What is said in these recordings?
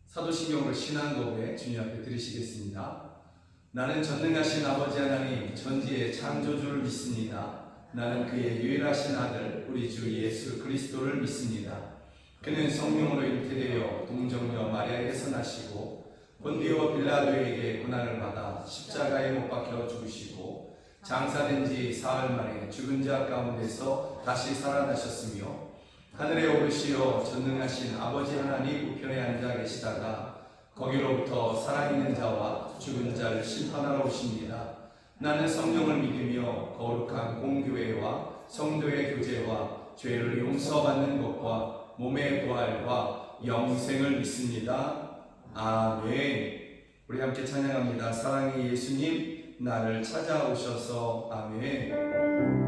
사도신경으로 신앙고백 주님 앞에 드리시겠습니다. 나는 전능하신 아버지 하나님 전지의 창조주를 믿습니다. 나는 그의 유일하신 아들 우리 주 예수 그리스도를 믿습니다. 그는 성령으로 잉태되어 동정녀 마리아에게서 나시고 본디오 빌라도에게 고난을 받아 십자가에 못 박혀 죽으시고 장사된 지 사흘 만에 죽은 자 가운데서 다시 살아나셨으며 하늘에 오르시어 전능하신 아버지 하나님 우편에 앉아 계시다가 거기로부터 살아있는 자와 죽은 자를 심판하러 오십니다. 나는 성령을 믿으며 거룩한 공교회와 성도의 교제와 죄를 용서받는 것과 몸의 부활과 영생을 믿습니다. 아멘. 우리 함께 찬양합니다. 사랑의 예수님 나를 찾아오셔서. 아멘.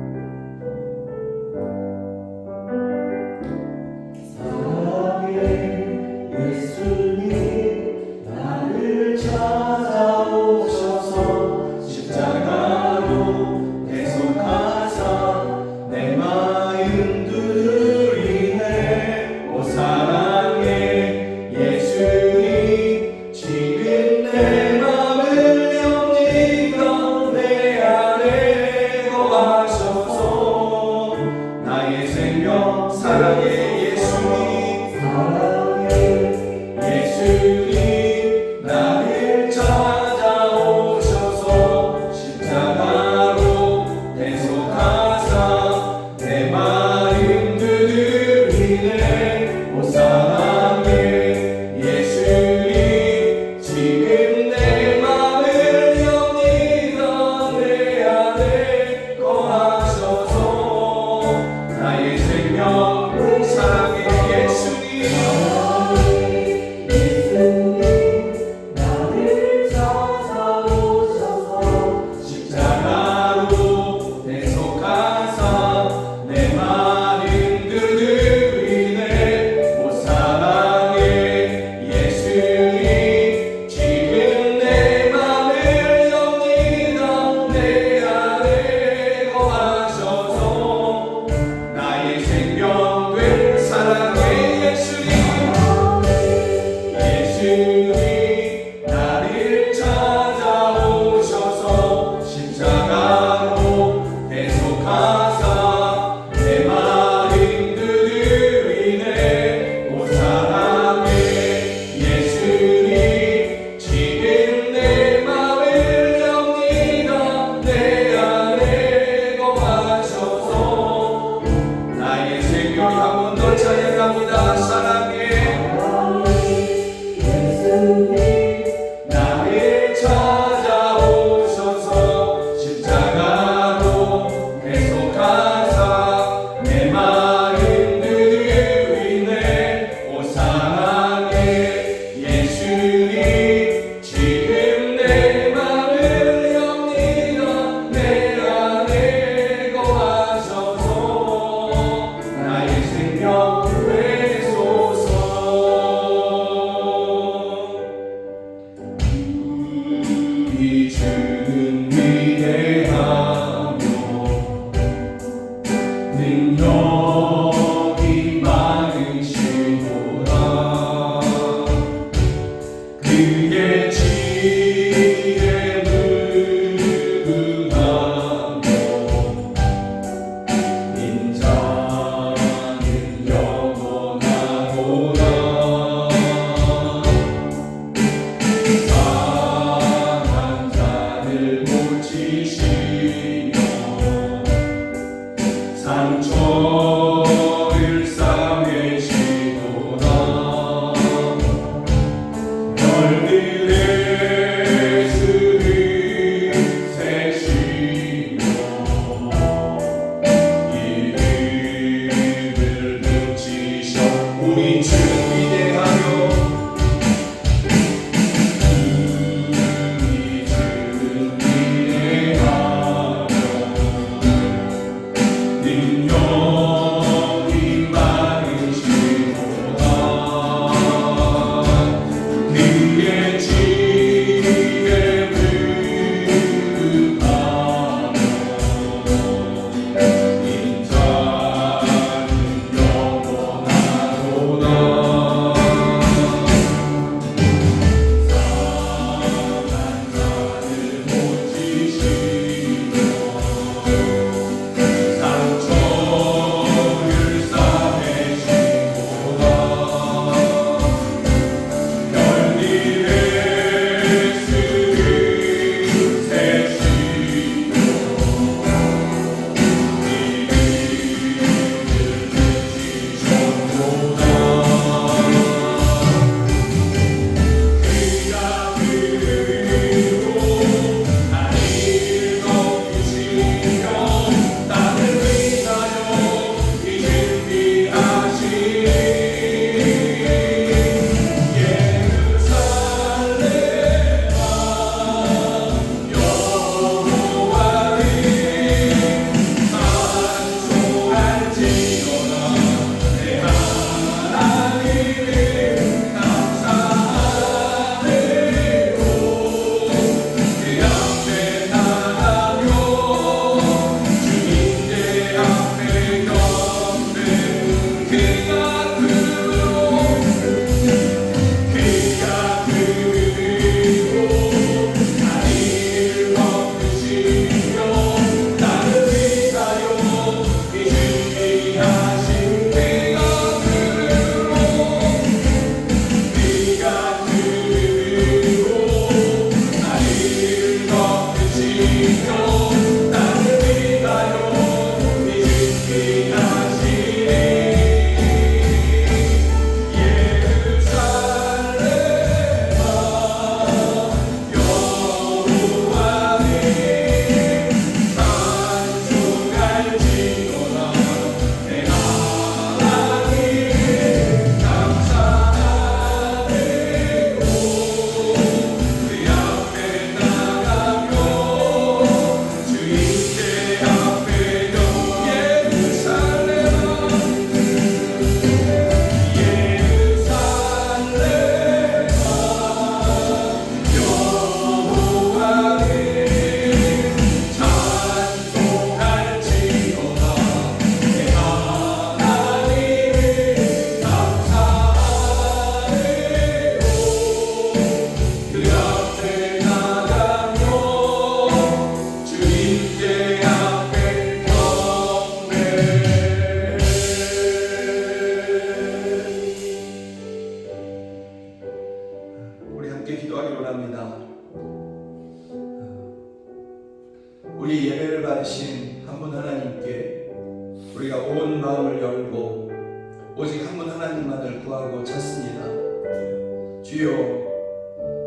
예수님 나를 찾아오셔서 십자가로 대속하사 내 마음 두드리네. 오 사랑의 예수님 지금 내 맘을 영지가 내 안에 거하셔서 나의 생명 사랑의 예수님 예수님 나를 찾아오셔서 십자가로 대속하사 내 마음 두드리네. 오 사랑의 예수님 지금 내 맘을 엽니다. 내 안에 거하셔서 나의 생명 사랑의 예수님 십자가로 대속하사 내 마음 두드리네. 오 사랑의 예수님 지금 내 맘을 엽니다. 내 안에 거하셔서 나의 생명 된 사랑의 예수님 예수님 나를 찾아오셔서 십자가로 대속하사 내 마음 두드리네. 오 사랑의 예수님 지금 내 맘을 엽니다. 내 안에 거하셔서 나의 생명이 한 번 더 찬양합니다. 사랑의 나를 찾아오셔서 십자가로 대속하사 내 마음 두드리네. 오 사랑의 예수님 지금 내 맘을 엽니다. 내 안에 거하셔서 나의 생명 되소서. 우리 주는 위대하며 능력이 많으시도다. 그의 지혜에 무궁하며 인자는 영원하도다. 상한 자를 고치시며 상처 온 마음을 열고 오직 한 분 하나님만을 구하고 찾습니다. 주여,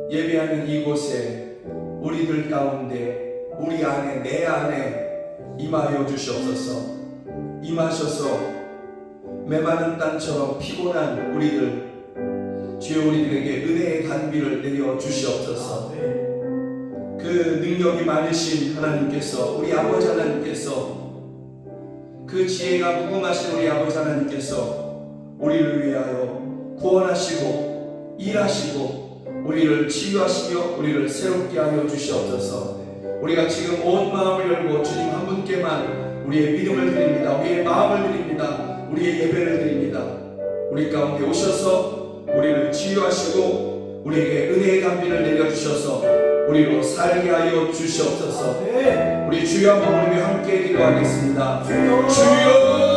예배하는 이곳에 우리들 가운데 우리 안에 내 안에 임하여 주시옵소서. 임하셔서 메마른 땅처럼 피곤한 우리들, 주여 우리들에게 은혜의 단비를 내려 주시옵소서. 그 능력이 많으신 하나님께서, 우리 아버지 하나님께서, 그 지혜가 무궁하신 우리 아버지 하나님께서 우리를 위하여 구원하시고 일하시고 우리를 치유하시며 우리를 새롭게 하여 주시옵소서. 우리가 지금 온 마음을 열고 주님 한 분께만 우리의 믿음을 드립니다. 우리의 마음을 드립니다. 우리의 예배를 드립니다. 우리 가운데 오셔서 우리를 치유하시고 우리에게 은혜의 단비를 내려주셔서 우리로 살게 하여 주시옵소서. 우리 주여 한번 우리 함께 기도하겠습니다. 주여,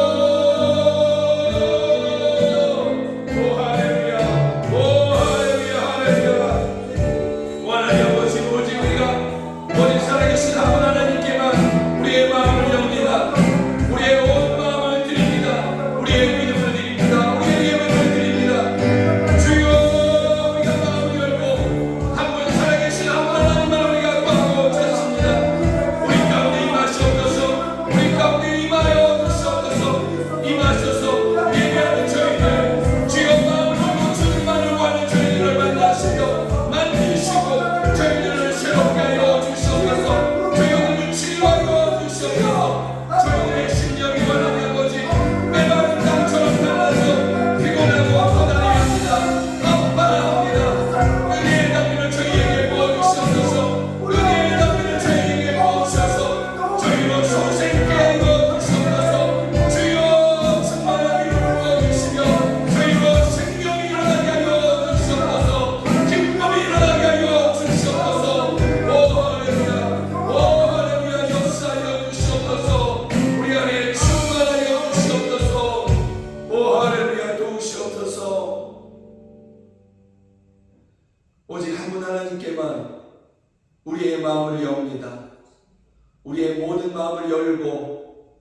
오직 한 분 하나님께만 우리의 마음을 엽니다. 우리의 모든 마음을 열고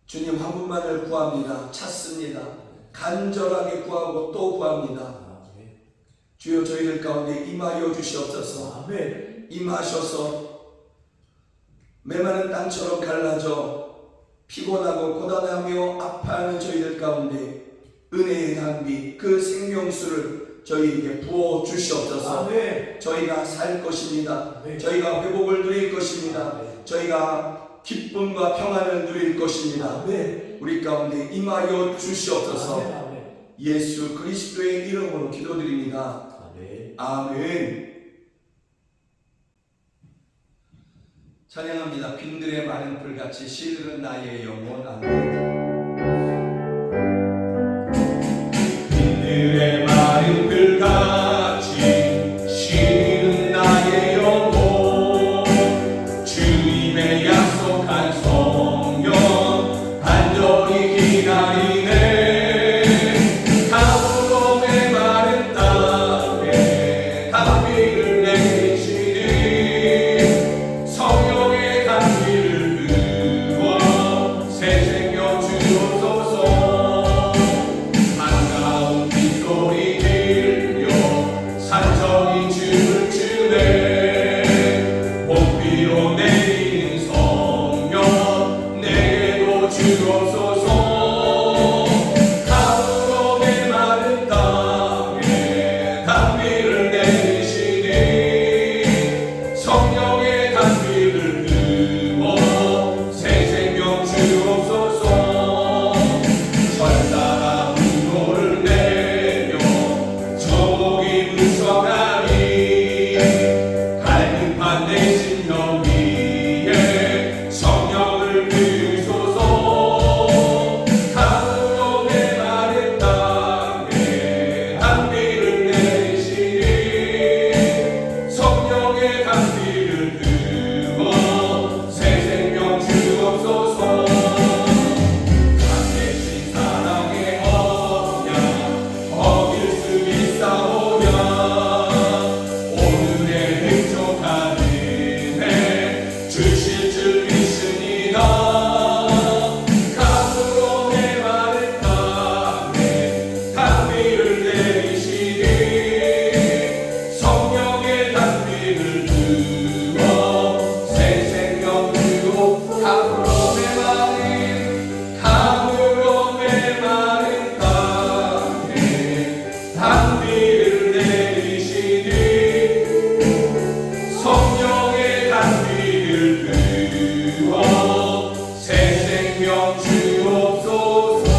주님 한 분만을 구합니다. 찾습니다. 간절하게 구하고 또 구합니다. 주여, 저희들 가운데 임하여 주시옵소서. 임하셔서 메마른 땅처럼 갈라져 피곤하고 고단하며 아파하는 저희들 가운데 은혜의 단비, 그 생명수를 저희에게 부어 주시옵소서. 저희가 살 것입니다. 저희가 회복을 누릴 것입니다. 저희가 기쁨과 평안을 누릴 것입니다. 우리 가운데 임하여 주시옵소서. 예수 그리스도의 이름으로 기도드립니다. 아멘. 찬양합니다. 빈들의 마른 풀같이 시들은 나의 영혼. 아멘. 빈들의 마른 풀같이 시든 나의 영혼, 주님의 약속한 성령 간절히 기다리네. 가물고 메마른 땅에 단비를 내리시니 성령의 단비를 부어 새 생명 주옵소서. 반가운 빗소리 들려 산성이 춤을 추네. 봄비로 내리는 성령 내게도 주옵소서. 가물고 메마른 땅에 단비를 내리시니 성령의 단비를 부어 새 생명 주옵소서. 철따라 분노를 내며 저목이 무성하니 갈급한 내 심령 위에 성령을 부소서. 생명 주옵소서.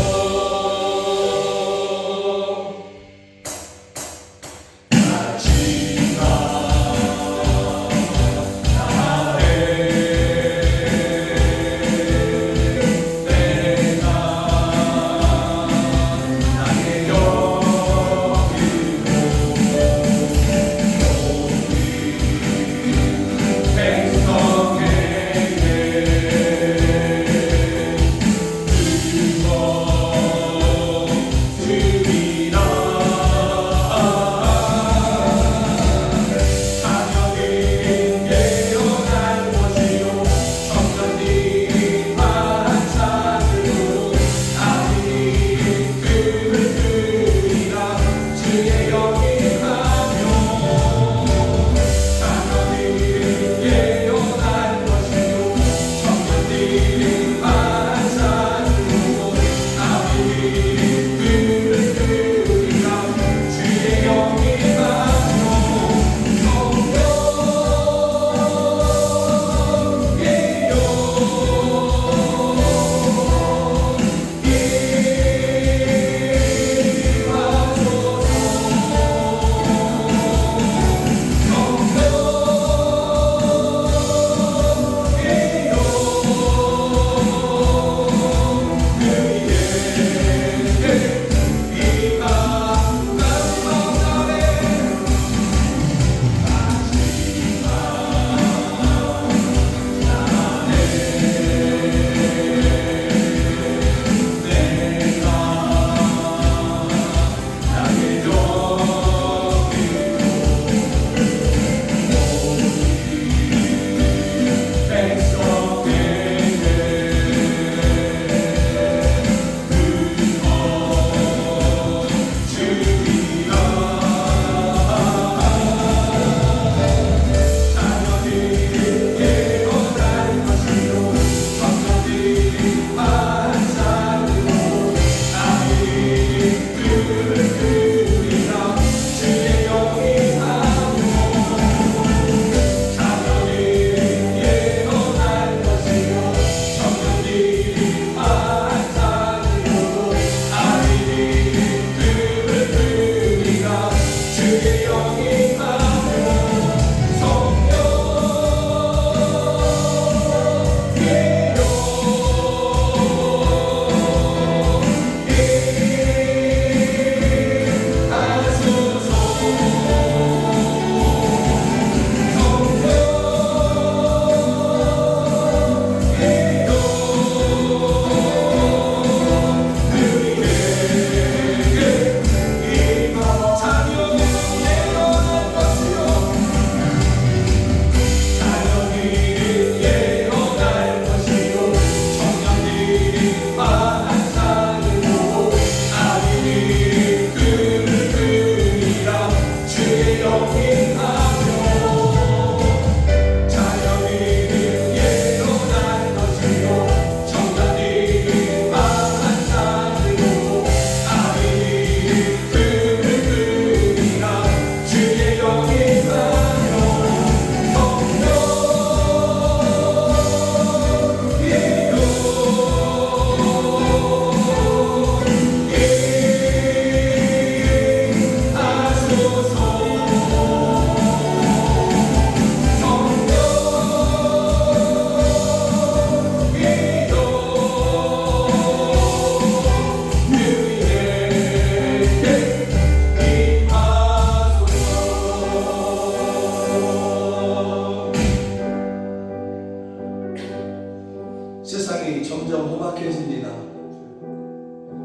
세상이 점점 험악해집니다.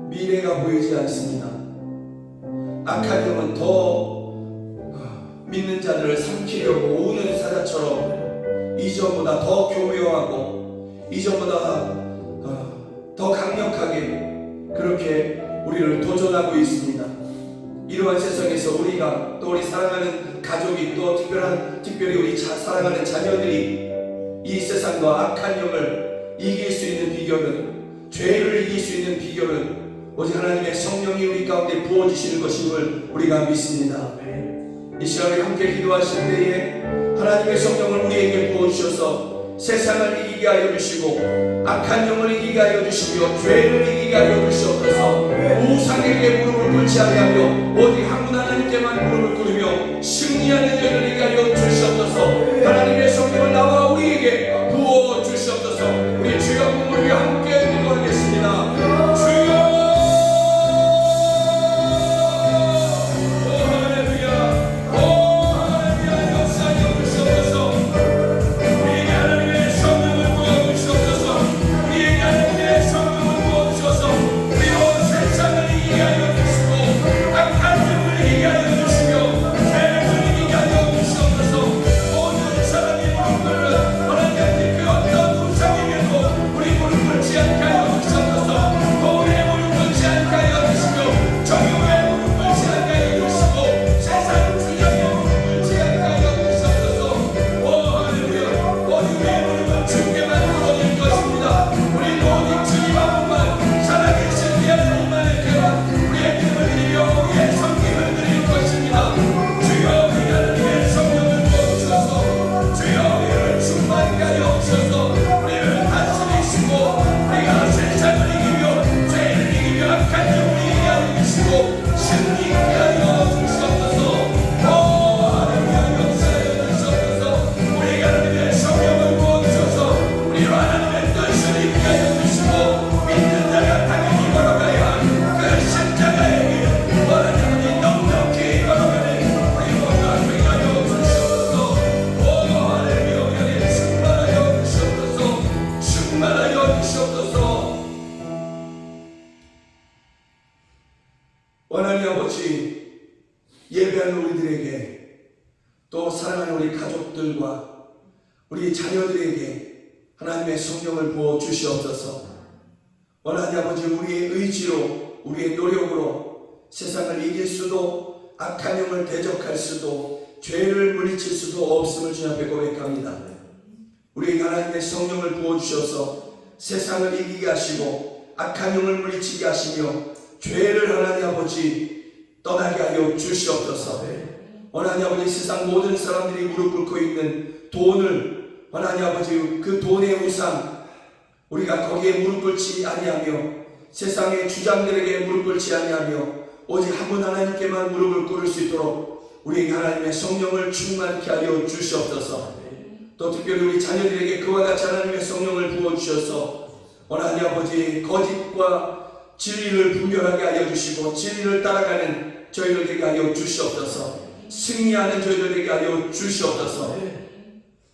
미래가 보이지 않습니다. 악한 영은 더 믿는 자들을 삼키려고 오는 사자처럼 이전보다 더 교묘하고 이전보다 더 강력하게 그렇게 우리를 도전하고 있습니다. 이러한 세상에서 우리가 또 우리 사랑하는 가족이 또 특별히 우리 사랑하는 자녀들이 이 세상과 악한 영을 이길 수 있는 비결은, 죄를 이길 수 있는 비결은 오직 하나님의 성령이 우리 가운데 부어주시는 것임을 우리가 믿습니다. 이 시간에 함께 기도하실 때에 하나님의 성령을 우리에게 부어주셔서 세상을 이기게 하여 주시고 악한 영을 이기게 하여 주시며 죄를 이기게 하여 주시옵소서. 우상에게 무릎을 꿇지 아니하며 오직 한 분 하나님께만 무릎을 꿇으며 승리하는 저희들에게 하여 주시옵소서. 하나님의 성령을 나와 우리에게 부어 주시옵소서. 우리 주여 무릎 위에 함께 기도하겠습니다. 주여 원하니 아버지, 예배하는 우리들에게 또 사랑하는 우리 가족들과 우리 자녀들에게 하나님의 성령을 부어 주시옵소서. 원하니 아버지, 우리의 의지로 우리의 노력으로 세상을 이길 수도 악한 영을 대적할 수도 죄를 물리칠 수도 없음을 주님 앞에 고백합니다. 우리에게 하나님의 성령을 부어 주셔서 세상을 이기게 하시고 악한 영을 물리치게 하시며 죄를 하나님 아버지 떠나게 하여 주시옵소서. 하나님 아버지, 세상 모든 사람들이 무릎 꿇고 있는 돈을 하나님 아버지 그 돈의 우상 우리가 거기에 무릎 꿇지 아니하며 세상의 주장들에게 무릎 꿇지 아니하며 오직 한 분 하나님께만 무릎을 꿇을 수 있도록 우리에게 하나님의 성령을 충만케 하여 주시옵소서. 또 특별히 우리 자녀들에게 그와 같이 하나님의 성령을 부어주셔서 하나님 아버지 거짓과 진리를 분별하게 하여 주시고 진리를 따라가는 저희들에게 하여 주시옵소서. 승리하는 저희들에게 하여 주시옵소서.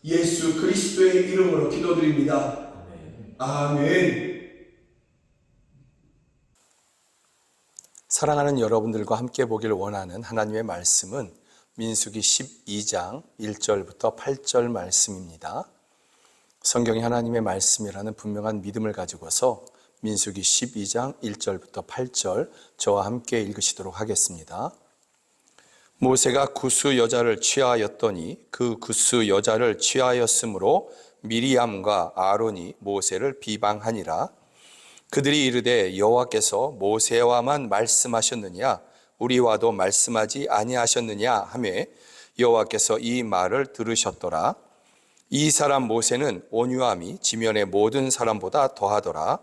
예수 그리스도의 이름으로 기도드립니다. 아멘. 사랑하는 여러분들과 함께 보기를 원하는 하나님의 말씀은 민수기 12장 1절부터 8절 말씀입니다. 성경이 하나님의 말씀이라는 분명한 믿음을 가지고서 민수기 12장 1절부터 8절 저와 함께 읽으시도록 하겠습니다. 모세가 구스 여자를 취하였더니 그 구스 여자를 취하였으므로 미리암과 아론이 모세를 비방하니라. 그들이 이르되 여호와께서 모세와만 말씀하셨느냐 우리와도 말씀하지 아니하셨느냐 하매 여호와께서 이 말을 들으셨더라. 이 사람 모세는 온유함이 지면의 모든 사람보다 더하더라.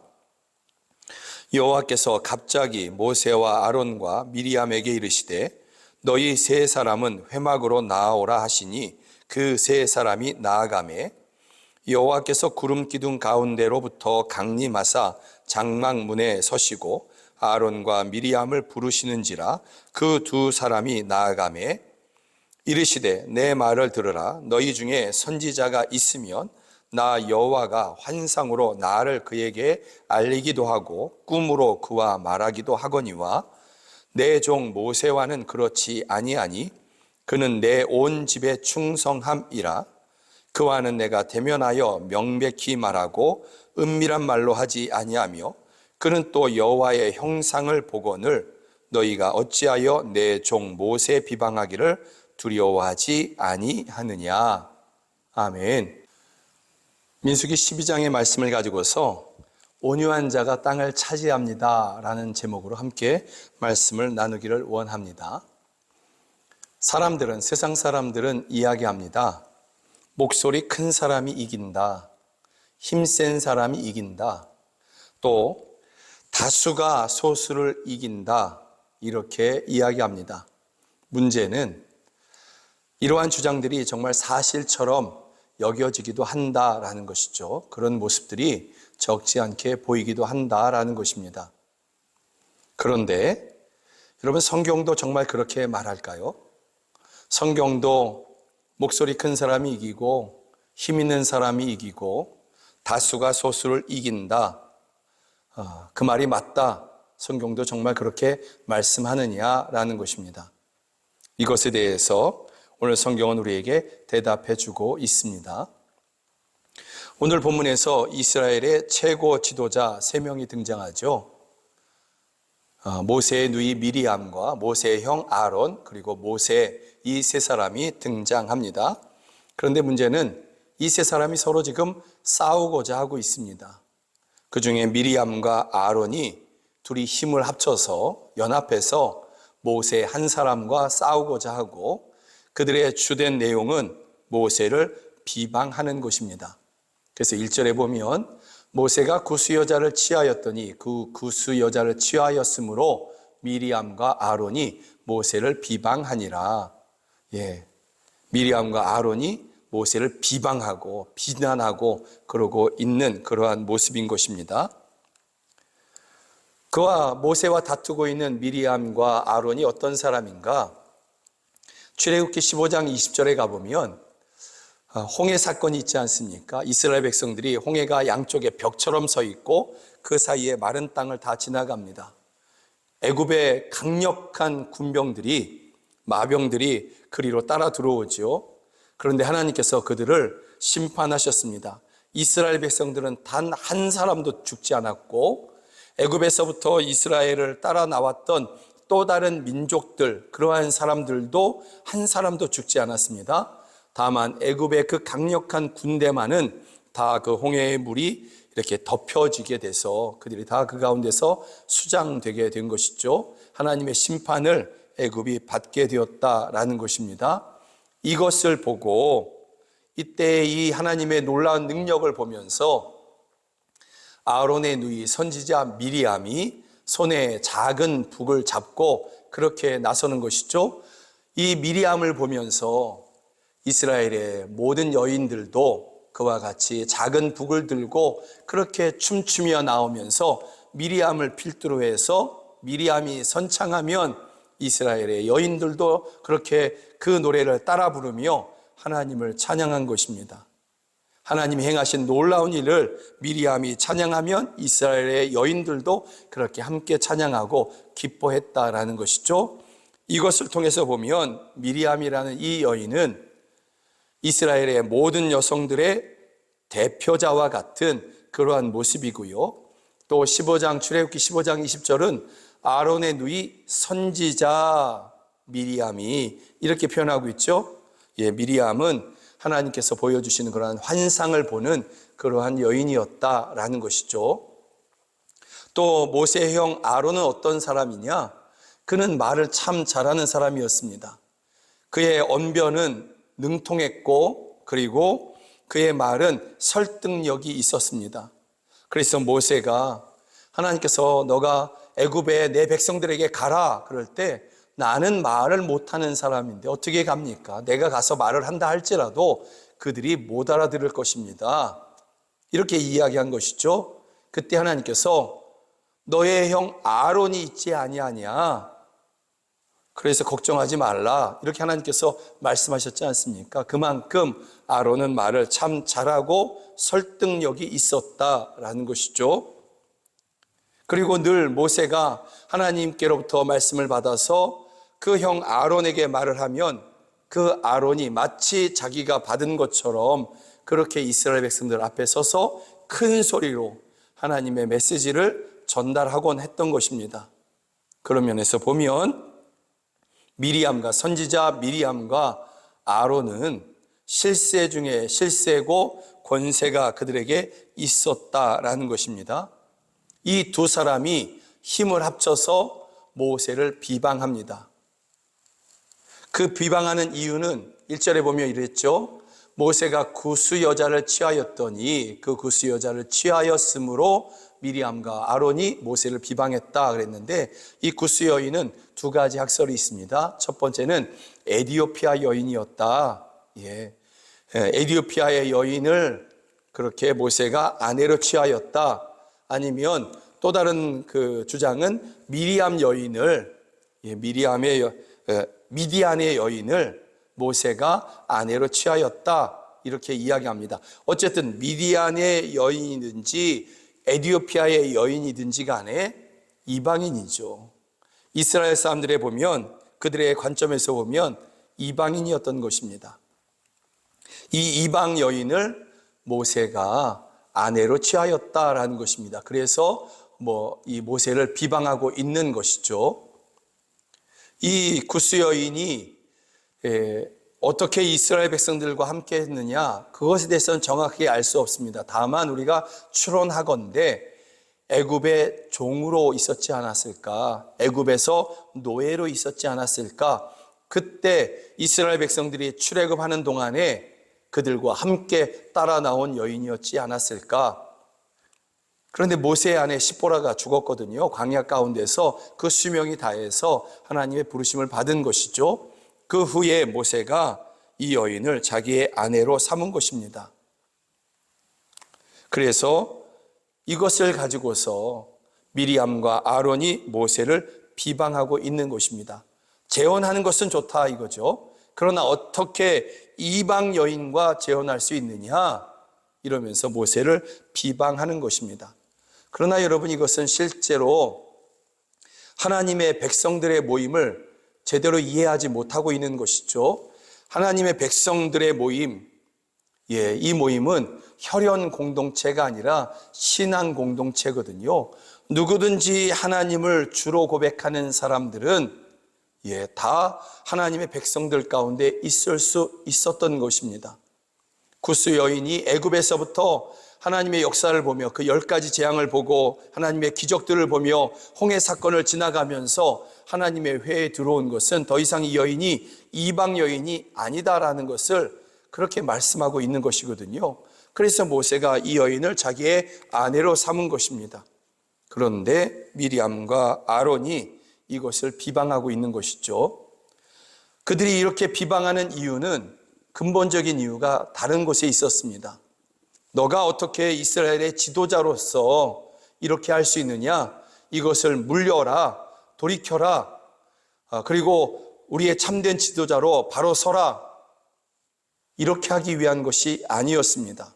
여호와께서 갑자기 모세와 아론과 미리암에게 이르시되 너희 세 사람은 회막으로 나아오라 하시니 그 세 사람이 나아가매 여호와께서 구름 기둥 가운데로부터 강림하사 장막문에 서시고 아론과 미리암을 부르시는지라 그 두 사람이 나아가매 이르시되 내 말을 들으라. 너희 중에 선지자가 있으면 나 여호와가 환상으로 나를 그에게 알리기도 하고 꿈으로 그와 말하기도 하거니와 내 종 모세와는 그렇지 아니하니 그는 내 온 집에 충성함이라. 그와는 내가 대면하여 명백히 말하고 은밀한 말로 하지 아니하며 그는 또 여호와의 형상을 보거늘 너희가 어찌하여 내 종 모세 비방하기를 두려워하지 아니하느냐. 아멘. 민수기 12장의 말씀을 가지고서 온유한 자가 땅을 차지합니다 라는 제목으로 함께 말씀을 나누기를 원합니다. 세상 사람들은 이야기합니다. 목소리 큰 사람이 이긴다. 힘센 사람이 이긴다. 또 다수가 소수를 이긴다. 이렇게 이야기합니다. 문제는 이러한 주장들이 정말 사실처럼 여겨지기도 한다라는 것이죠. 그런 모습들이 적지 않게 보이기도 한다라는 것입니다. 그런데 여러분, 성경도 정말 그렇게 말할까요? 성경도 목소리 큰 사람이 이기고 힘 있는 사람이 이기고 다수가 소수를 이긴다. 그 말이 맞다. 성경도 정말 그렇게 말씀하느냐라는 것입니다. 이것에 대해서 오늘 성경은 우리에게 대답해 주고 있습니다. 오늘 본문에서 이스라엘의 최고 지도자 3명이 등장하죠. 모세의 누이 미리암과 모세의 형 아론, 그리고 모세, 이 세 사람이 등장합니다. 그런데 문제는 이 세 사람이 서로 지금 싸우고자 하고 있습니다. 그 중에 미리암과 아론이 둘이 힘을 합쳐서 연합해서 모세 한 사람과 싸우고자 하고, 그들의 주된 내용은 모세를 비방하는 것입니다. 그래서 1절에 보면 모세가 구스 여자를 취하였더니 그 구스 여자를 취하였으므로 미리암과 아론이 모세를 비방하니라. 미리암과 아론이 모세를 비방하고 비난하고 그러고 있는 그러한 모습인 것입니다. 그와 모세와 다투고 있는 미리암과 아론이 어떤 사람인가? 출애굽기 15장 20절에 가보면 홍해 사건이 있지 않습니까? 이스라엘 백성들이 홍해가 양쪽에 벽처럼 서 있고 그 사이에 마른 땅을 다 지나갑니다. 애굽의 강력한 군병들이, 마병들이 그리로 따라 들어오죠. 그런데 하나님께서 그들을 심판하셨습니다. 이스라엘 백성들은 단 한 사람도 죽지 않았고, 애굽에서부터 이스라엘을 따라 나왔던 또 다른 민족들, 그러한 사람들도 한 사람도 죽지 않았습니다. 다만 애굽의 그 강력한 군대만은 다 그 홍해의 물이 이렇게 덮여지게 돼서 그들이 다 그 가운데서 수장되게 된 것이죠. 하나님의 심판을 애굽이 받게 되었다라는 것입니다. 이것을 보고 이때 이 하나님의 놀라운 능력을 보면서 아론의 누이 선지자 미리암이 손에 작은 북을 잡고 그렇게 나서는 것이죠. 이 미리암을 보면서 이스라엘의 모든 여인들도 그와 같이 작은 북을 들고 그렇게 춤추며 나오면서 미리암을 필두로 해서 미리암이 선창하면 이스라엘의 여인들도 그렇게 그 노래를 따라 부르며 하나님을 찬양한 것입니다. 하나님이 행하신 놀라운 일을 미리암이 찬양하면 이스라엘의 여인들도 그렇게 함께 찬양하고 기뻐했다라는 것이죠. 이것을 통해서 보면 미리암이라는 이 여인은 이스라엘의 모든 여성들의 대표자와 같은 그러한 모습이고요. 또 15장 출애굽기 15장 20절은 아론의 누이 선지자 미리암이 이렇게 표현하고 있죠. 미리암은 하나님께서 보여주시는 그러한 환상을 보는 그러한 여인이었다라는 것이죠. 또 모세의 형 아론은 어떤 사람이냐? 그는 말을 참 잘하는 사람이었습니다. 그의 언변은 능통했고 그리고 그의 말은 설득력이 있었습니다. 그래서 모세가 하나님께서 너가 애굽에 내 백성들에게 가라 그럴 때 나는 말을 못하는 사람인데 어떻게 갑니까? 내가 가서 말을 한다 할지라도 그들이 못 알아들을 것입니다. 이렇게 이야기한 것이죠. 그때 하나님께서 너의 형 아론이 있지 아니하냐? 그래서 걱정하지 말라. 이렇게 하나님께서 말씀하셨지 않습니까? 그만큼 아론은 말을 참 잘하고 설득력이 있었다라는 것이죠. 그리고 늘 모세가 하나님께로부터 말씀을 받아서 그 형 아론에게 말을 하면 그 아론이 마치 자기가 받은 것처럼 그렇게 이스라엘 백성들 앞에 서서 큰 소리로 하나님의 메시지를 전달하곤 했던 것입니다. 그런 면에서 보면 미리암과 선지자 미리암과 아론은 실세 중에 실세고 권세가 그들에게 있었다라는 것입니다. 이 두 사람이 힘을 합쳐서 모세를 비방합니다. 그 비방하는 이유는 1절에 보면 이랬죠. 모세가 구스 여자를 취하였더니 그 구스 여자를 취하였으므로 미리암과 아론이 모세를 비방했다 그랬는데, 이 구스 여인은 두 가지 학설이 있습니다. 첫 번째는 에디오피아 여인이었다. 에디오피아의 여인을 그렇게 모세가 아내로 취하였다. 아니면 또 다른 그 주장은 미리암 여인을, 미디안의 여인을 모세가 아내로 취하였다, 이렇게 이야기합니다. 어쨌든 미디안의 여인이든지 에디오피아의 여인이든지 간에 이방인이죠. 이스라엘 사람들에 보면, 그들의 관점에서 보면 이방인이었던 것입니다. 이 이방 여인을 모세가 아내로 취하였다라는 것입니다. 그래서 이 모세를 비방하고 있는 것이죠. 이 구스 여인이 어떻게 이스라엘 백성들과 함께 했느냐, 그것에 대해서는 정확하게 알 수 없습니다. 다만 우리가 추론하건대 애굽의 종으로 있었지 않았을까, 애굽에서 노예로 있었지 않았을까, 그때 이스라엘 백성들이 출애굽하는 동안에 그들과 함께 따라 나온 여인이었지 않았을까. 그런데 모세의 아내 시보라가 죽었거든요. 광야 가운데서 그 수명이 다해서 하나님의 부르심을 받은 것이죠. 그 후에 모세가 이 여인을 자기의 아내로 삼은 것입니다. 그래서 이것을 가지고서 미리암과 아론이 모세를 비방하고 있는 것입니다. 재혼하는 것은 좋다 이거죠. 그러나 어떻게 이방 여인과 재혼할 수 있느냐, 이러면서 모세를 비방하는 것입니다. 그러나 여러분, 이것은 실제로 하나님의 백성들의 모임을 제대로 이해하지 못하고 있는 것이죠. 하나님의 백성들의 모임, 이 모임은 혈연 공동체가 아니라 신앙 공동체거든요. 누구든지 하나님을 주로 고백하는 사람들은 다 하나님의 백성들 가운데 있을 수 있었던 것입니다. 구스 여인이 애굽에서부터 하나님의 역사를 보며 그 10가지 재앙을 보고 하나님의 기적들을 보며 홍해 사건을 지나가면서 하나님의 회에 들어온 것은 더 이상 이 여인이 이방 여인이 아니다라는 것을 그렇게 말씀하고 있는 것이거든요. 그래서 모세가 이 여인을 자기의 아내로 삼은 것입니다. 그런데 미리암과 아론이 이것을 비방하고 있는 것이죠. 그들이 이렇게 비방하는 이유는, 근본적인 이유가 다른 곳에 있었습니다. 너가 어떻게 이스라엘의 지도자로서 이렇게 할 수 있느냐? 이것을 물려라, 돌이켜라, 그리고 우리의 참된 지도자로 바로 서라, 이렇게 하기 위한 것이 아니었습니다.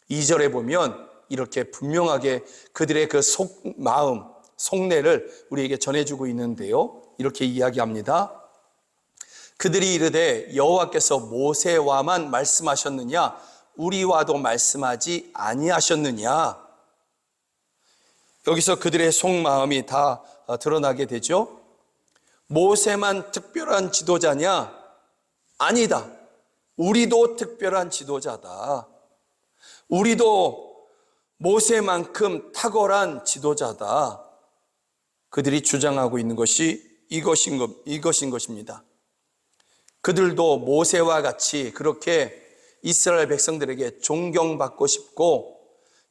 2절에 보면 이렇게 분명하게 그들의 그 속마음, 속내를 우리에게 전해주고 있는데요. 이렇게 이야기합니다. 그들이 이르되 여호와께서 모세와만 말씀하셨느냐, 우리와도 말씀하지 아니하셨느냐. 여기서 그들의 속마음이 다 드러나게 되죠. 모세만 특별한 지도자냐? 아니다. 우리도 특별한 지도자다. 우리도 모세만큼 탁월한 지도자다. 그들이 주장하고 있는 것이 이것인 것입니다. 그들도 모세와 같이 그렇게 이스라엘 백성들에게 존경받고 싶고,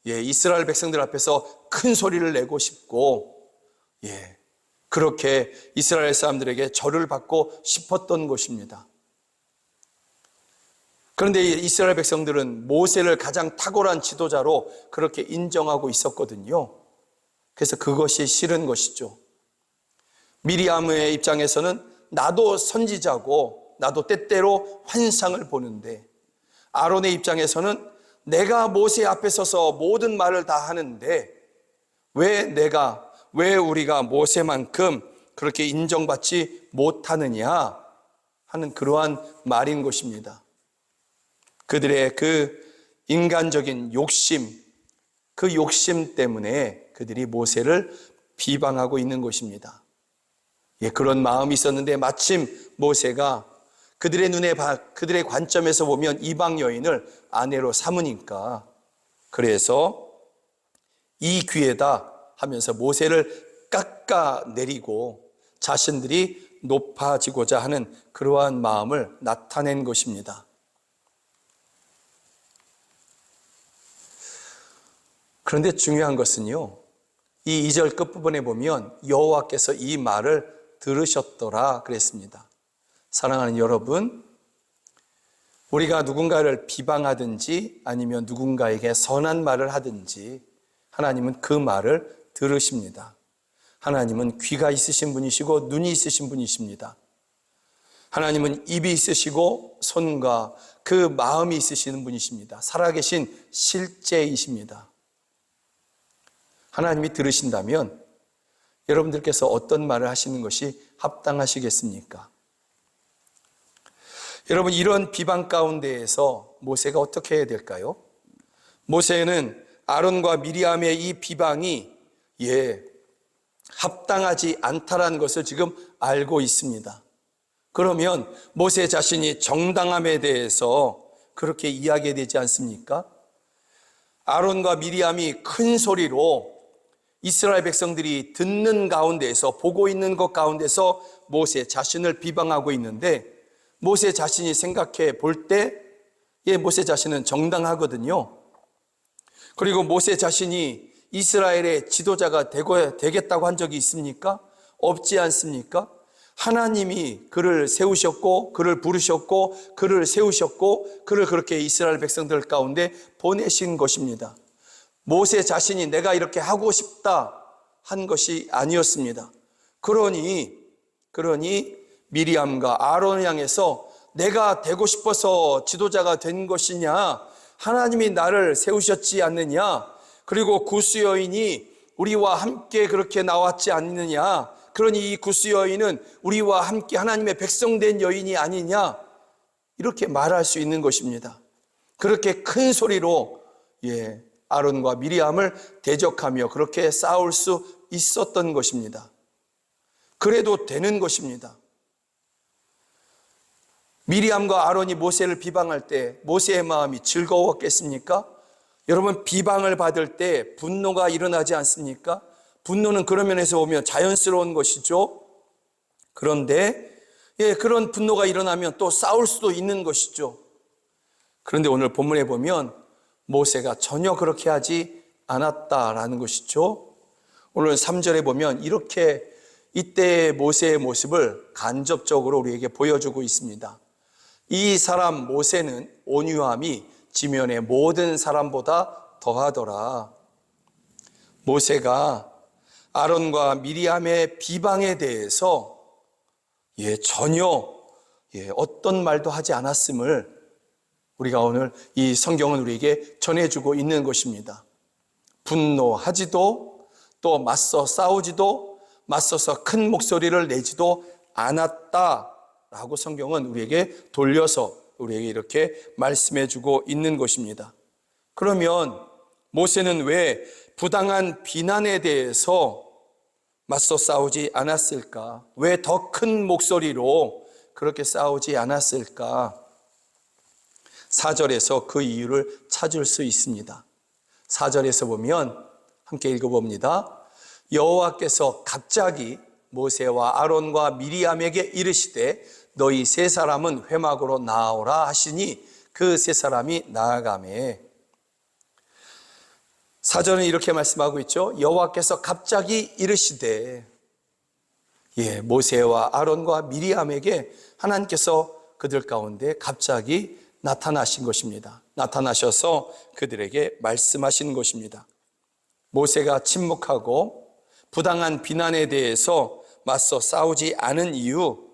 이스라엘 백성들 앞에서 큰 소리를 내고 싶고, 그렇게 이스라엘 사람들에게 절을 받고 싶었던 것입니다. 그런데 이스라엘 백성들은 모세를 가장 탁월한 지도자로 그렇게 인정하고 있었거든요. 그래서 그것이 싫은 것이죠. 미리암의 입장에서는 나도 선지자고 나도 때때로 환상을 보는데, 아론의 입장에서는 내가 모세 앞에 서서 모든 말을 다 하는데 왜 우리가 모세만큼 그렇게 인정받지 못하느냐 하는 그러한 말인 것입니다. 그들의 그 인간적인 욕심, 그 욕심 때문에 그들이 모세를 비방하고 있는 것입니다. 그런 마음이 있었는데 마침 모세가 그들의 관점에서 보면 이방 여인을 아내로 삼으니까, 그래서 이 기회다 하면서 모세를 깎아내리고 자신들이 높아지고자 하는 그러한 마음을 나타낸 것입니다. 그런데 중요한 것은요, 이 2절 끝부분에 보면 여호와께서 이 말을 들으셨더라 그랬습니다. 사랑하는 여러분, 우리가 누군가를 비방하든지 아니면 누군가에게 선한 말을 하든지 하나님은 그 말을 들으십니다. 하나님은 귀가 있으신 분이시고 눈이 있으신 분이십니다. 하나님은 입이 있으시고 손과 그 마음이 있으시는 분이십니다. 살아계신 실제이십니다. 하나님이 들으신다면 여러분들께서 어떤 말을 하시는 것이 합당하시겠습니까? 여러분, 이런 비방 가운데에서 모세가 어떻게 해야 될까요? 모세는 아론과 미리암의 이 비방이 합당하지 않다라는 것을 지금 알고 있습니다. 그러면 모세 자신이 정당함에 대해서 그렇게 이야기되지 않습니까? 아론과 미리암이 큰 소리로 이스라엘 백성들이 듣는 가운데서, 보고 있는 것 가운데서 모세 자신을 비방하고 있는데, 모세 자신이 생각해 볼 때 모세 자신은 정당하거든요. 그리고 모세 자신이 이스라엘의 지도자가 되겠다고 한 적이 있습니까? 없지 않습니까? 하나님이 그를 세우셨고, 그를 부르셨고, 그를 세우셨고, 그를 그렇게 이스라엘 백성들 가운데 보내신 것입니다. 모세 자신이 내가 이렇게 하고 싶다 한 것이 아니었습니다. 그러니 미리암과 아론을 향해서 내가 되고 싶어서 지도자가 된 것이냐, 하나님이 나를 세우셨지 않느냐, 그리고 구스 여인이 우리와 함께 그렇게 나왔지 않느냐, 그러니 이 구스 여인은 우리와 함께 하나님의 백성된 여인이 아니냐, 이렇게 말할 수 있는 것입니다. 그렇게 큰 소리로 아론과 미리암을 대적하며 그렇게 싸울 수 있었던 것입니다. 그래도 되는 것입니다. 미리암과 아론이 모세를 비방할 때 모세의 마음이 즐거웠겠습니까? 여러분, 비방을 받을 때 분노가 일어나지 않습니까? 분노는 그런 면에서 보면 자연스러운 것이죠. 그런데 그런 분노가 일어나면 또 싸울 수도 있는 것이죠. 그런데 오늘 본문에 보면 모세가 전혀 그렇게 하지 않았다라는 것이죠. 오늘 3절에 보면 이렇게 이때의 모세의 모습을 간접적으로 우리에게 보여주고 있습니다. 이 사람 모세는 온유함이 지면의 모든 사람보다 더하더라. 모세가 아론과 미리암의 비방에 대해서 전혀 어떤 말도 하지 않았음을 우리가 오늘 이 성경은 우리에게 전해주고 있는 것입니다. 분노하지도 또 맞서 싸우지도 맞서서 큰 목소리를 내지도 않았다라고 성경은 우리에게 돌려서 우리에게 이렇게 말씀해주고 있는 것입니다. 그러면 모세는 왜 부당한 비난에 대해서 맞서 싸우지 않았을까? 왜 더 큰 목소리로 그렇게 싸우지 않았을까? 4절에서 그 이유를 찾을 수 있습니다. 4절에서 보면 함께 읽어봅니다. 여호와께서 갑자기 모세와 아론과 미리암에게 이르시되 너희 세 사람은 회막으로 나아오라 하시니 그 세 사람이 나아가매. 4절은 이렇게 말씀하고 있죠. 여호와께서 갑자기 이르시되, 모세와 아론과 미리암에게 하나님께서 그들 가운데 갑자기 나타나신 것입니다. 나타나셔서 그들에게 말씀하신 것입니다. 모세가 침묵하고 부당한 비난에 대해서 맞서 싸우지 않은 이유,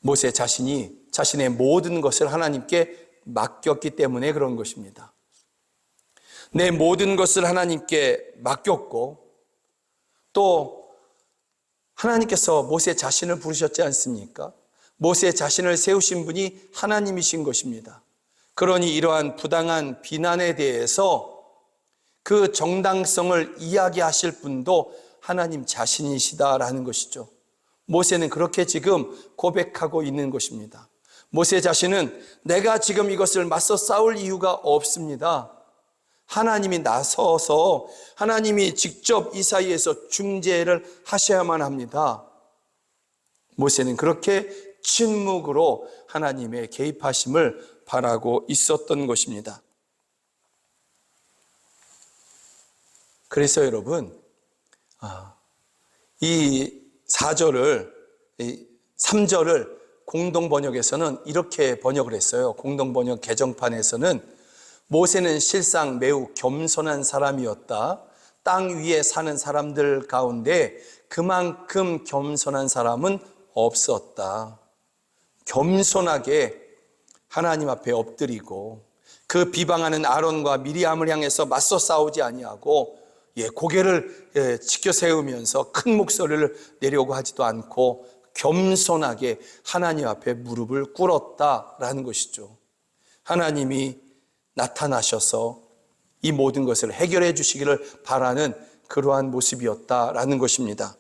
모세 자신이 자신의 모든 것을 하나님께 맡겼기 때문에 그런 것입니다. 내 모든 것을 하나님께 맡겼고, 또 하나님께서 모세 자신을 부르셨지 않습니까? 모세 자신을 세우신 분이 하나님이신 것입니다. 그러니 이러한 부당한 비난에 대해서 그 정당성을 이야기하실 분도 하나님 자신이시다라는 것이죠. 모세는 그렇게 지금 고백하고 있는 것입니다. 모세 자신은 내가 지금 이것을 맞서 싸울 이유가 없습니다. 하나님이 나서서 하나님이 직접 이 사이에서 중재를 하셔야만 합니다. 모세는 그렇게 침묵으로 하나님의 개입하심을 바라고 있었던 것입니다. 그래서 여러분, 이 4절을, 이 3절을 공동 번역에서는 이렇게 번역을 했어요. 공동 번역 개정판에서는 모세는 실상 매우 겸손한 사람이었다. 땅 위에 사는 사람들 가운데 그만큼 겸손한 사람은 없었다. 겸손하게 하나님 앞에 엎드리고 그 비방하는 아론과 미리암을 향해서 맞서 싸우지 아니하고 고개를 지켜 세우면서 큰 목소리를 내려고 하지도 않고 겸손하게 하나님 앞에 무릎을 꿇었다라는 것이죠. 하나님이 나타나셔서 이 모든 것을 해결해 주시기를 바라는 그러한 모습이었다라는 것입니다.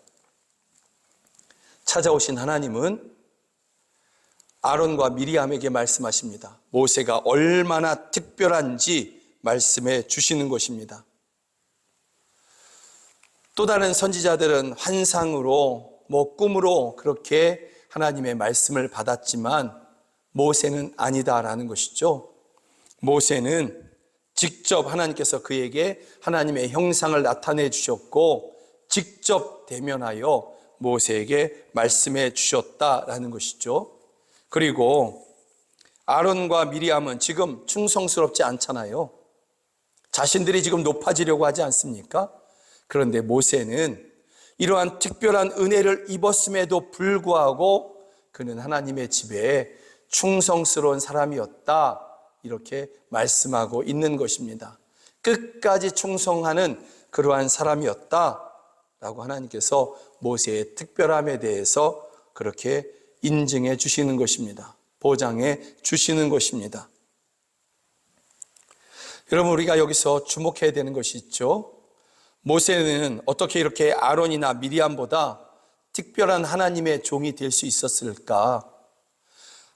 찾아오신 하나님은 아론과 미리암에게 말씀하십니다. 모세가 얼마나 특별한지 말씀해 주시는 것입니다. 또 다른 선지자들은 환상으로 꿈으로 그렇게 하나님의 말씀을 받았지만 모세는 아니다라는 것이죠. 모세는 직접 하나님께서 그에게 하나님의 형상을 나타내 주셨고 직접 대면하여 모세에게 말씀해 주셨다라는 것이죠. 그리고 아론과 미리암은 지금 충성스럽지 않잖아요. 자신들이 지금 높아지려고 하지 않습니까? 그런데 모세는 이러한 특별한 은혜를 입었음에도 불구하고 그는 하나님의 집에 충성스러운 사람이었다. 이렇게 말씀하고 있는 것입니다. 끝까지 충성하는 그러한 사람이었다라고 하나님께서 모세의 특별함에 대해서 그렇게 인증해 주시는 것입니다. 보장해 주시는 것입니다. 여러분, 우리가 여기서 주목해야 되는 것이 있죠. 모세는 어떻게 이렇게 아론이나 미리암보다 특별한 하나님의 종이 될 수 있었을까?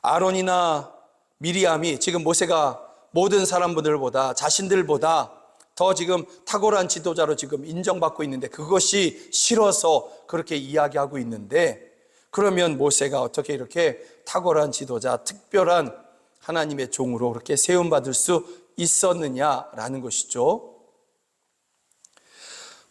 아론이나 미리암이 지금 모세가 모든 사람들보다 자신들보다 더 지금 탁월한 지도자로 지금 인정받고 있는데 그것이 싫어서 그렇게 이야기하고 있는데, 그러면 모세가 어떻게 이렇게 탁월한 지도자, 특별한 하나님의 종으로 그렇게 세움받을 수 있었느냐라는 것이죠.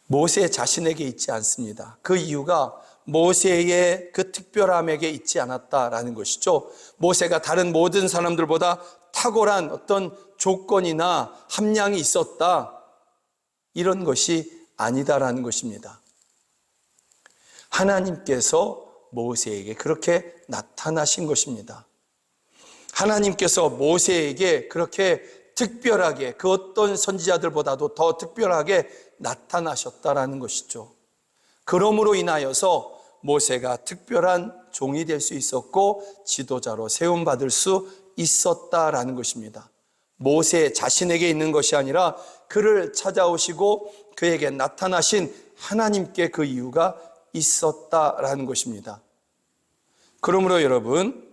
모세 자신에게 있지 않습니다. 그 이유가 모세의 그 특별함에게 있지 않았다라는 것이죠. 모세가 다른 모든 사람들보다 탁월한 어떤 조건이나 함량이 있었다, 이런 것이 아니다라는 것입니다. 하나님께서 모세에게 그렇게 나타나신 것입니다. 하나님께서 모세에게 그렇게 특별하게, 그 어떤 선지자들보다도 더 특별하게 나타나셨다라는 것이죠. 그러므로 인하여서 모세가 특별한 종이 될 수 있었고 지도자로 세움받을 수 있었다라는 것입니다. 모세 자신에게 있는 것이 아니라 그를 찾아오시고 그에게 나타나신 하나님께 그 이유가 있었다라는 것입니다. 그러므로 여러분,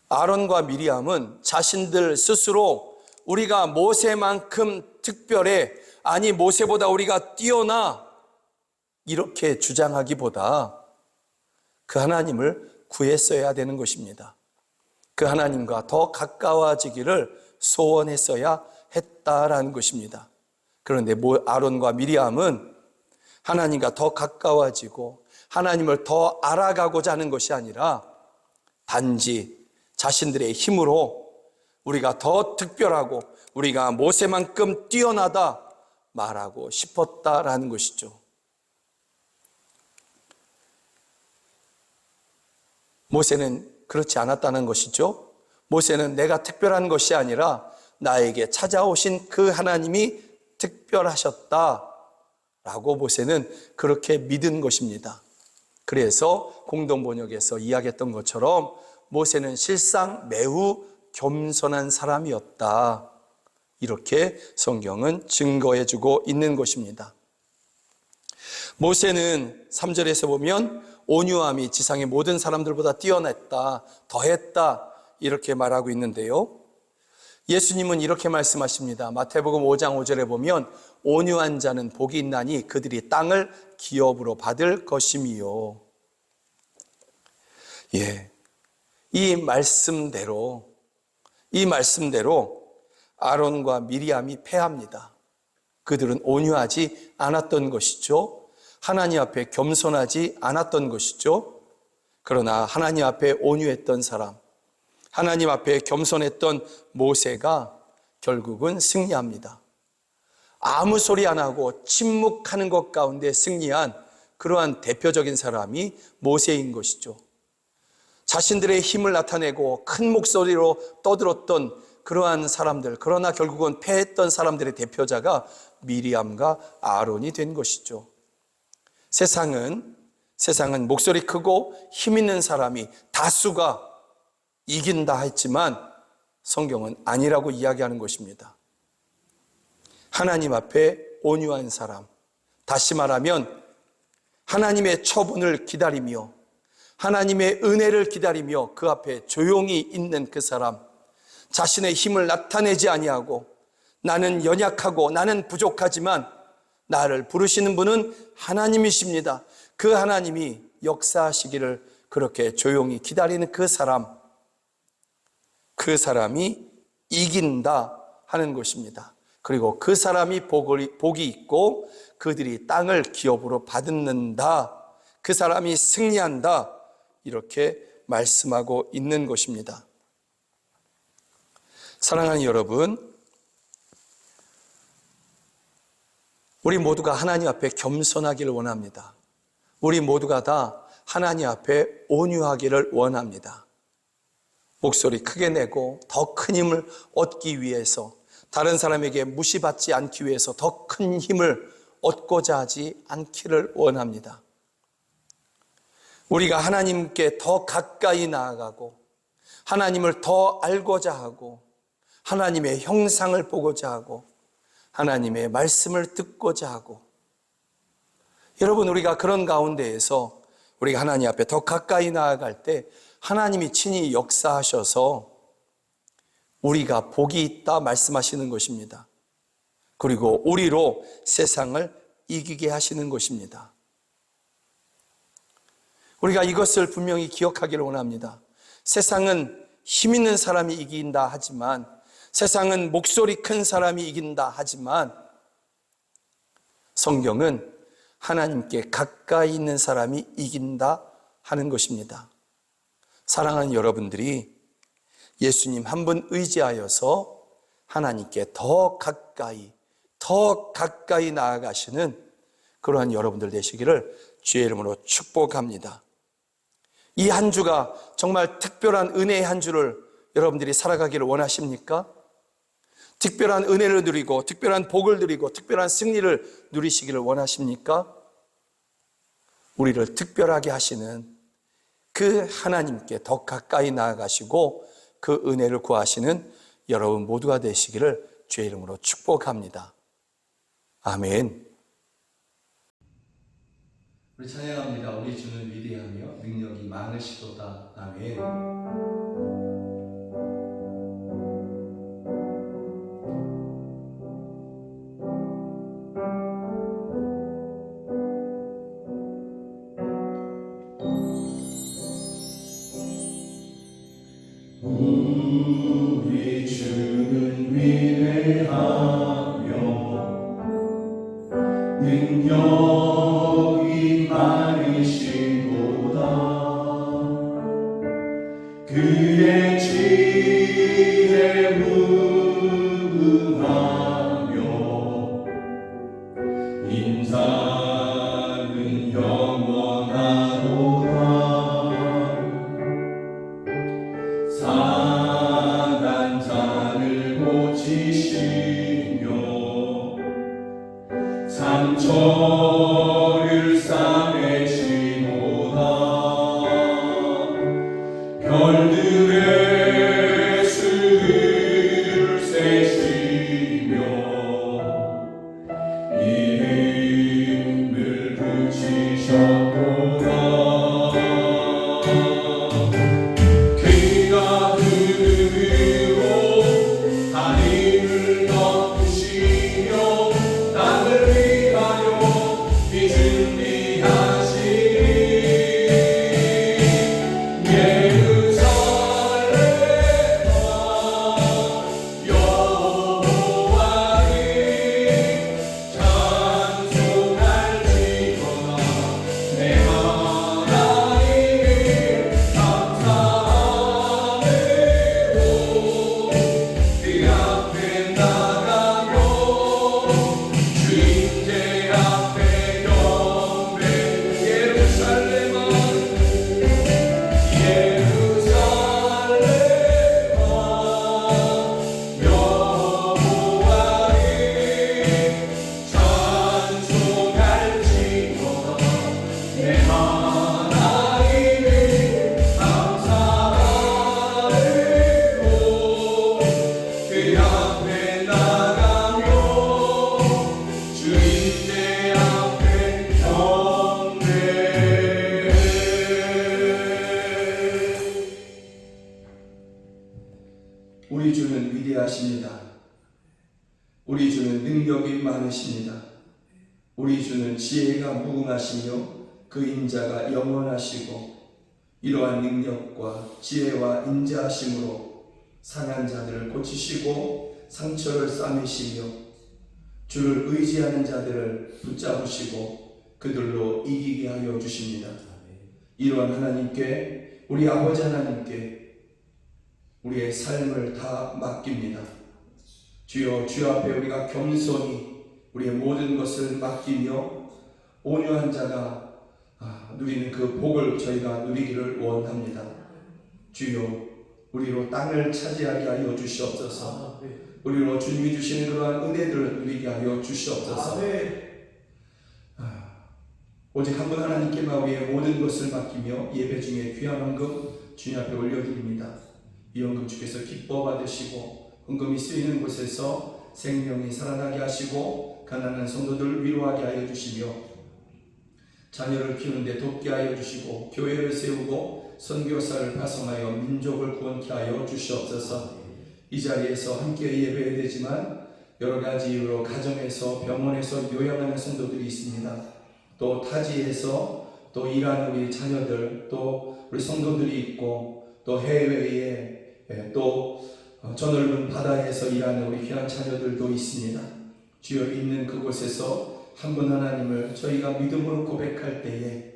아론과 미리암은 자신들 스스로 우리가 모세만큼 특별해, 아니 모세보다 우리가 뛰어나, 이렇게 주장하기보다 그 하나님을 구했어야 되는 것입니다. 그 하나님과 더 가까워지기를 소원했어야 했다라는 것입니다. 그런데 아론과 미리암은 하나님과 더 가까워지고 하나님을 더 알아가고자 하는 것이 아니라 단지 자신들의 힘으로 우리가 더 특별하고 우리가 모세만큼 뛰어나다 말하고 싶었다라는 것이죠. 모세는 그렇지 않았다는 것이죠. 모세는 내가 특별한 것이 아니라 나에게 찾아오신 그 하나님이 특별하셨다라고 모세는 그렇게 믿은 것입니다. 그래서 공동번역에서 이야기했던 것처럼 모세는 실상 매우 겸손한 사람이었다, 이렇게 성경은 증거해주고 있는 것입니다. 모세는 3절에서 보면 온유함이 지상의 모든 사람들보다 뛰어났다, 더했다, 이렇게 말하고 있는데요. 예수님은 이렇게 말씀하십니다. 마태복음 5장 5절에 보면 온유한 자는 복이 있나니 그들이 땅을 기업으로 받을 것임이요. 이 말씀대로 아론과 미리암이 패합니다. 그들은 온유하지 않았던 것이죠. 하나님 앞에 겸손하지 않았던 것이죠. 그러나 하나님 앞에 온유했던 사람, 하나님 앞에 겸손했던 모세가 결국은 승리합니다. 아무 소리 안 하고 침묵하는 것 가운데 승리한 그러한 대표적인 사람이 모세인 것이죠. 자신들의 힘을 나타내고 큰 목소리로 떠들었던 그러한 사람들, 그러나 결국은 패했던 사람들의 대표자가 미리암과 아론이 된 것이죠. 세상은 목소리 크고 힘 있는 사람이 다수가 이긴다 했지만 성경은 아니라고 이야기하는 것입니다. 하나님 앞에 온유한 사람, 다시 말하면 하나님의 처분을 기다리며 하나님의 은혜를 기다리며 그 앞에 조용히 있는 그 사람, 자신의 힘을 나타내지 아니하고 나는 연약하고 나는 부족하지만 나를 부르시는 분은 하나님이십니다. 그 하나님이 역사하시기를 그렇게 조용히 기다리는 그 사람이 이긴다 하는 것입니다. 그리고 그 사람이 복이 있고 그들이 땅을 기업으로 받는다. 그 사람이 승리한다. 이렇게 말씀하고 있는 것입니다. 사랑하는 여러분, 우리 모두가 하나님 앞에 겸손하기를 원합니다. 우리 모두가 다 하나님 앞에 온유하기를 원합니다. 목소리 크게 내고 더 큰 힘을 얻기 위해서, 다른 사람에게 무시받지 않기 위해서 더 큰 힘을 얻고자 하지 않기를 원합니다. 우리가 하나님께 더 가까이 나아가고 하나님을 더 알고자 하고 하나님의 형상을 보고자 하고 하나님의 말씀을 듣고자 하고, 여러분, 우리가 그런 가운데에서 우리가 하나님 앞에 더 가까이 나아갈 때 하나님이 친히 역사하셔서 우리가 복이 있다 말씀하시는 것입니다. 그리고 우리로 세상을 이기게 하시는 것입니다. 우리가 이것을 분명히 기억하기를 원합니다. 세상은 힘 있는 사람이 이긴다 하지만, 세상은 목소리 큰 사람이 이긴다 하지만, 성경은 하나님께 가까이 있는 사람이 이긴다 하는 것입니다. 사랑하는 여러분들이 예수님 한 분 의지하여서 하나님께 더 가까이 나아가시는 그러한 여러분들 되시기를 주의 이름으로 축복합니다. 이 한 주가 정말 특별한 은혜의 한 주를 여러분들이 살아가기를 원하십니까? 특별한 은혜를 누리고 특별한 복을 누리고 특별한 승리를 누리시기를 원하십니까? 우리를 특별하게 하시는 그 하나님께 더 가까이 나아가시고 그 은혜를 구하시는 여러분 모두가 되시기를 주의 이름으로 축복합니다. 아멘. 우리 찬양합니다. 우리 주는 위대하며 능력이 많으시도다. 아멘. 우리 주는 위대하며 능력이 많으시도다. 그의 지혜에 무궁하며 인자는 영원하도다. 사단자를 고치시며 상처를 싸매시도다. 별들의 수를 세시며 이름을 붙이셨도다. 많으십니다. 우리 주는 지혜가 무궁하시며 그 인자가 영원하시고 이러한 능력과 지혜와 인자하심으로 상한 자들을 고치시고 상처를 싸매시며 주를 의지하는 자들을 붙잡으시고 그들로 이기게 하여 주십니다. 이러한 하나님께, 우리 아버지 하나님께 우리의 삶을 다 맡깁니다. 주여, 주 앞에 우리가 겸손히 우리의 모든 것을 맡기며 온유한 자가 누리는 그 복을 저희가 누리기를 원합니다. 주여, 우리로 땅을 차지하게 하여 주시옵소서. 우리로 주님이 주시는 그러한 은혜들을 누리게 하여 주시옵소서. 오직 한 분 하나님께만 우리의 모든 것을 맡기며 예배 중에 귀한 헌금 주님 앞에 올려드립니다. 이 헌금 주께서 기뻐 받으시고 헌금이 쓰이는 곳에서 생명이 살아나게 하시고 가난한 성도들을 위로하게 하여 주시며 자녀를 키우는데 돕게 하여 주시고 교회를 세우고 선교사를 파송하여 민족을 구원케 하여 주시옵소서. 이 자리에서 함께 예배해야 되지만 여러 가지 이유로 가정에서 병원에서 요양하는 성도들이 있습니다. 또 타지에서 또 일하는 우리 자녀들, 또 우리 성도들이 있고 또 해외에 또 저 넓은 바다에서 일하는 우리 귀한 자녀들도 있습니다. 주여, 있는 그곳에서 한 분 하나님을 저희가 믿음으로 고백할 때에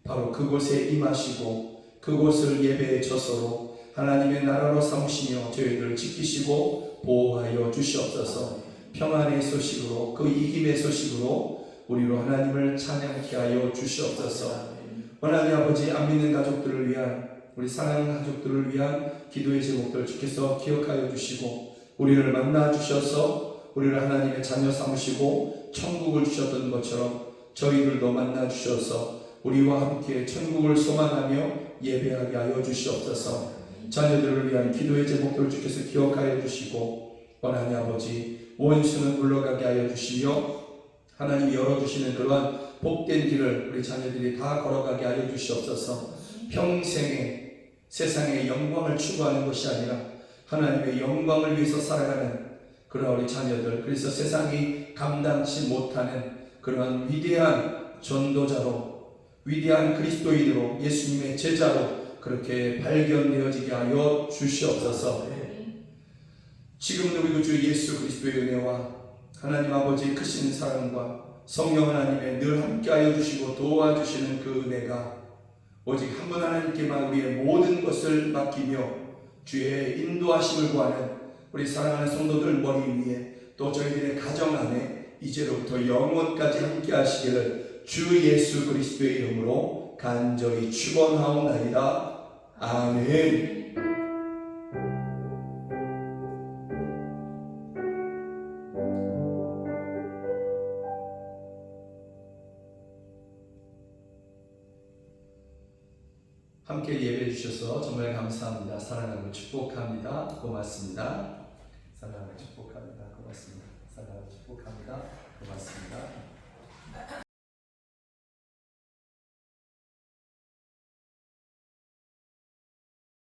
바로 그곳에 임하시고 그곳을 예배의 처소로 하나님의 나라로 삼으시며 저희들을 지키시고 보호하여 주시옵소서. 평안의 소식으로, 그 이김의 소식으로 우리로 하나님을 찬양케 하여 주시옵소서. 하나님 아버지, 안 믿는 가족들을 위한, 우리 사랑하는 가족들을 위한 기도의 제목들 주께서 기억하여 주시고 우리를 만나 주셔서 우리를 하나님의 자녀 삼으시고 천국을 주셨던 것처럼 저희들도 만나 주셔서 우리와 함께 천국을 소망하며 예배하게 하여 주시옵소서. 자녀들을 위한 기도의 제목들을 주께서 기억하여 주시고 하나님 아버지, 원수는 물러가게 하여 주시며 하나님이 열어주시는 그러한 복된 길을 우리 자녀들이 다 걸어가게 하여 주시옵소서. 평생에 세상의 영광을 추구하는 것이 아니라 하나님의 영광을 위해서 살아가는 그러한 우리 자녀들, 그래서 세상이 감당치 못하는 그러한 위대한 전도자로, 위대한 그리스도인으로, 예수님의 제자로 그렇게 발견되어지게 하여 주시옵소서. 지금도 우리 주 예수 그리스도의 은혜와 하나님 아버지의 크신 사랑과 성령 하나님의 늘 함께하여 주시고 도와주시는 그 은혜가 오직 한 분 하나님께만 우리의 모든 것을 맡기며 주의 인도하심을 구하는 우리 사랑하는 성도들 머리 위에 또 저희들의 가정 안에 이제로부터 영원까지 함께 하시기를 주 예수 그리스도의 이름으로 간절히 축원하옵나이다. 아멘. 함께 예배해 주셔서 정말 감사합니다. 사랑하고 축복합니다. 고맙습니다. 사랑하고 축복합니다. 고맙습니다. 사랑하고 축복합니다. 고맙습니다.